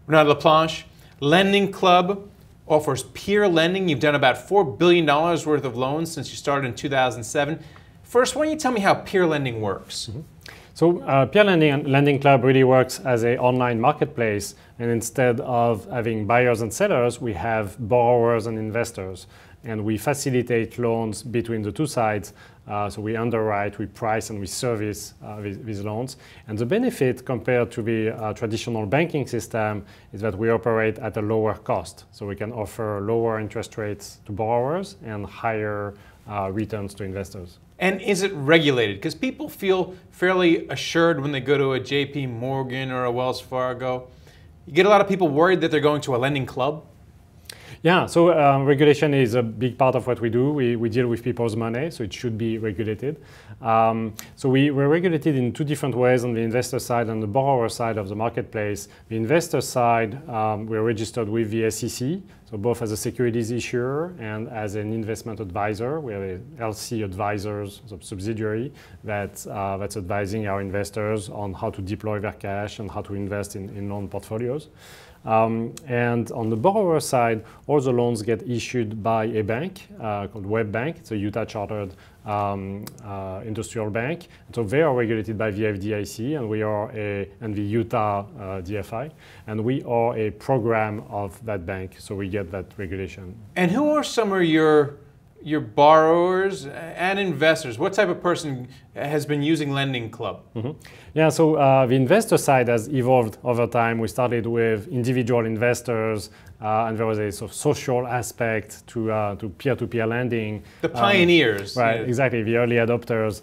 Renaud Laplanche, Lending Club offers peer lending. You've done about $4 billion worth of loans since you started in 2007. First, why don't you tell me how peer lending works? So Peer Lending Club really works as an online marketplace, and instead of having buyers and sellers, we have borrowers and investors. And we facilitate loans between the two sides. So we underwrite, we price, and we service these loans. And the benefit compared to the traditional banking system is that we operate at a lower cost. So we can offer lower interest rates to borrowers and higher returns to investors. And is it regulated? Because people feel fairly assured when they go to a JP Morgan or a Wells Fargo. You get a lot of people worried that they're going to a lending club. Yeah, so regulation is a big part of what we do. We deal with people's money, so it should be regulated. So we're regulated in two different ways on the investor side and the borrower side of the marketplace. The investor side, we're registered with the SEC, so both as a securities issuer and as an investment advisor. We have a LC Advisors subsidiary that's advising our investors on how to deploy their cash and how to invest in loan portfolios. And on the borrower side, all the loans get issued by a bank called Web Bank. It's a Utah chartered industrial bank. So they are regulated by the FDIC, and we are the Utah DFI, and we are a program of that bank. So we get that regulation. And who are some of your borrowers and investors? What type of person has been using Lending Club? Yeah, so the investor side has evolved over time. We started with individual investors, and there was a sort of social aspect to peer-to-peer lending. The pioneers. Right, yeah. Exactly, the early adopters.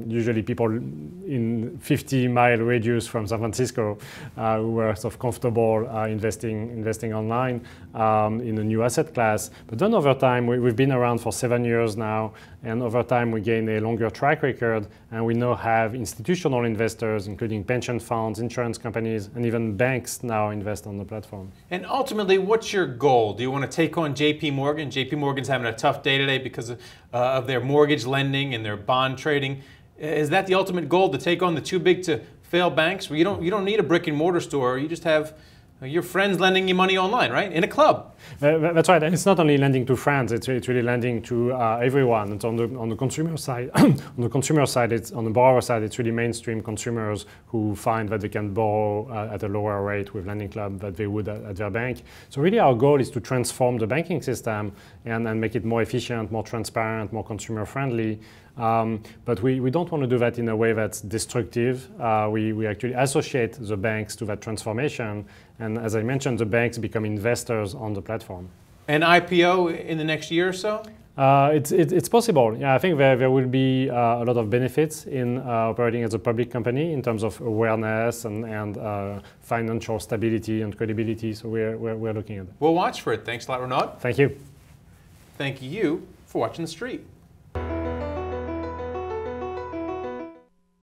Usually people in 50-mile radius from San Francisco who were sort of comfortable investing online in a new asset class. But then over time, we've been around for 7 years now, and over time we gained a longer track record, and we now have institutional investors, including pension funds, insurance companies, and even banks now invest on the platform. And ultimately, what's your goal? Do you want to take on JP Morgan? JP Morgan's having a tough day today because of their mortgage lending and their bond trading. Is that the ultimate goal, to take on the too big to fail banks? Where you don't need a brick and mortar store. You just have your friends lending you money online, right? In a club. That's right, and it's not only lending to friends; it's really lending to everyone. It's on the consumer side. On the consumer side, on the borrower side, it's really mainstream consumers who find that they can borrow at a lower rate with Lending Club than they would at their bank. So really, our goal is to transform the banking system and make it more efficient, more transparent, more consumer friendly. But we don't want to do that in a way that's destructive. We actually associate the banks to that transformation. And as I mentioned, the banks become investors on the platform. An IPO in the next year or so? It's possible. Yeah, I think there will be a lot of benefits in operating as a public company in terms of awareness and financial stability and credibility. So we're looking at it. We'll watch for it. Thanks a lot, Renaud. Thank you. Thank you for watching The Street.